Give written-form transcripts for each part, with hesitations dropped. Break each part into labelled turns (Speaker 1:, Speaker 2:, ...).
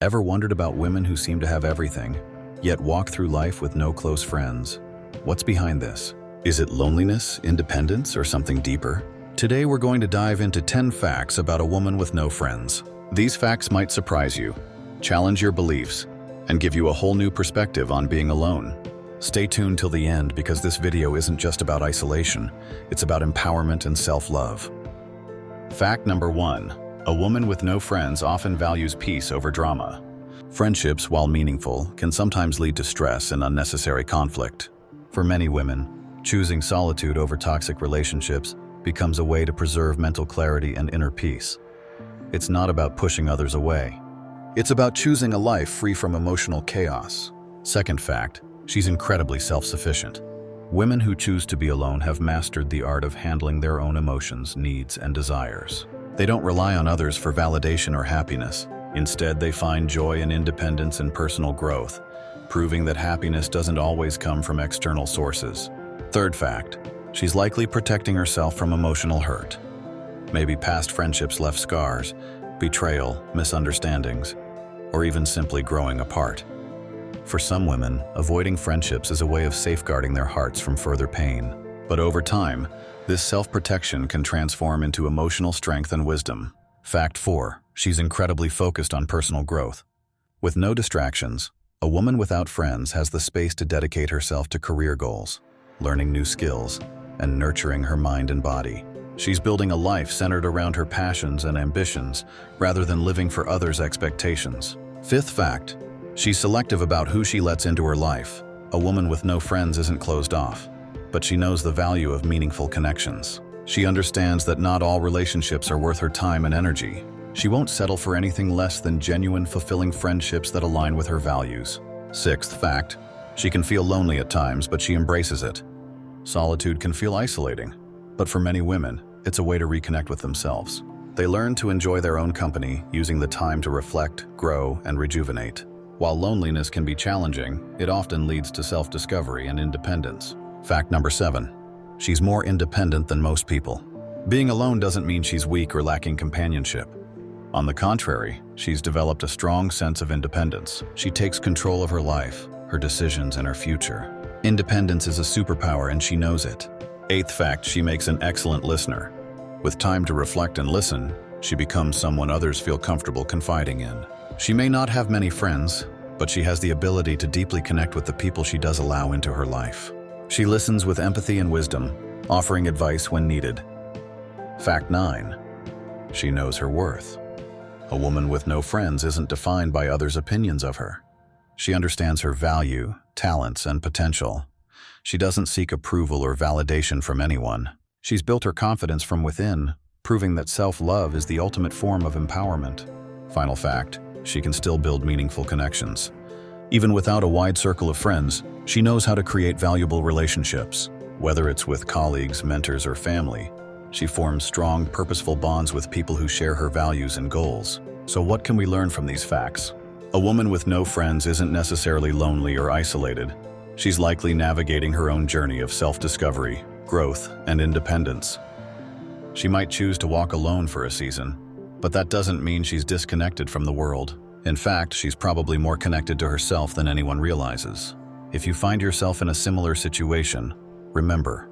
Speaker 1: Ever wondered about women who seem to have everything, yet walk through life with no close friends? What's behind this? Is it loneliness, independence, or something deeper? Today we're going to dive into 10 facts about a woman with no friends. These facts might surprise you, challenge your beliefs, and give you a whole new perspective on being alone. Stay tuned till the end because this video isn't just about isolation, it's about empowerment and self-love. Fact number 1. A woman with no friends often values peace over drama. Friendships, while meaningful, can sometimes lead to stress and unnecessary conflict. For many women, choosing solitude over toxic relationships becomes a way to preserve mental clarity and inner peace. It's not about pushing others away. It's about choosing a life free from emotional chaos. Second fact, she's incredibly self-sufficient. Women who choose to be alone have mastered the art of handling their own emotions, needs, and desires. They don't rely on others for validation or happiness. Instead, they find joy in independence and personal growth, proving that happiness doesn't always come from external sources. Third fact, she's likely protecting herself from emotional hurt. Maybe past friendships left scars, betrayal, misunderstandings, or even simply growing apart. For some women, avoiding friendships is a way of safeguarding their hearts from further pain. But over time, this self-protection can transform into emotional strength and wisdom. Fact 4. She's incredibly focused on personal growth. With no distractions, a woman without friends has the space to dedicate herself to career goals, learning new skills, and nurturing her mind and body. She's building a life centered around her passions and ambitions, rather than living for others' expectations. Fifth fact, she's selective about who she lets into her life. A woman with no friends isn't closed off, but she knows the value of meaningful connections. She understands that not all relationships are worth her time and energy. She won't settle for anything less than genuine, fulfilling friendships that align with her values. Sixth fact, she can feel lonely at times, but she embraces it. Solitude can feel isolating, but for many women, it's a way to reconnect with themselves. They learn to enjoy their own company, using the time to reflect, grow, and rejuvenate. While loneliness can be challenging, it often leads to self-discovery and independence. Fact number 7. She's more independent than most people. Being alone doesn't mean she's weak or lacking companionship. On the contrary, she's developed a strong sense of independence. She takes control of her life, her decisions, and her future. Independence is a superpower, and she knows it. Eighth fact, she makes an excellent listener. With time to reflect and listen, she becomes someone others feel comfortable confiding in. She may not have many friends, but she has the ability to deeply connect with the people she does allow into her life. She listens with empathy and wisdom, offering advice when needed. Fact 9. She knows her worth. A woman with no friends isn't defined by others' opinions of her. She understands her value, talents, and potential. She doesn't seek approval or validation from anyone. She's built her confidence from within, proving that self-love is the ultimate form of empowerment. Final fact, she can still build meaningful connections. Even without a wide circle of friends, she knows how to create valuable relationships. Whether it's with colleagues, mentors, or family, she forms strong, purposeful bonds with people who share her values and goals. So what can we learn from these facts? A woman with no friends isn't necessarily lonely or isolated. She's likely navigating her own journey of self-discovery, growth, and independence. She might choose to walk alone for a season, but that doesn't mean she's disconnected from the world. In fact, she's probably more connected to herself than anyone realizes. If you find yourself in a similar situation, remember,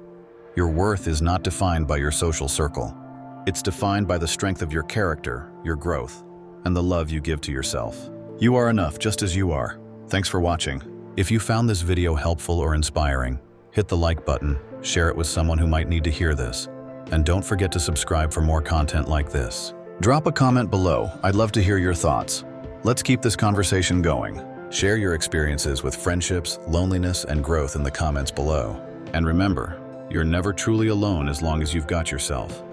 Speaker 1: your worth is not defined by your social circle. It's defined by the strength of your character, your growth, and the love you give to yourself. You are enough just as you are. Thanks for watching. If you found this video helpful or inspiring, hit the like button, share it with someone who might need to hear this, and don't forget to subscribe for more content like this. Drop a comment below. I'd love to hear your thoughts. Let's keep this conversation going. Share your experiences with friendships, loneliness, and growth in the comments below. And remember, you're never truly alone as long as you've got yourself.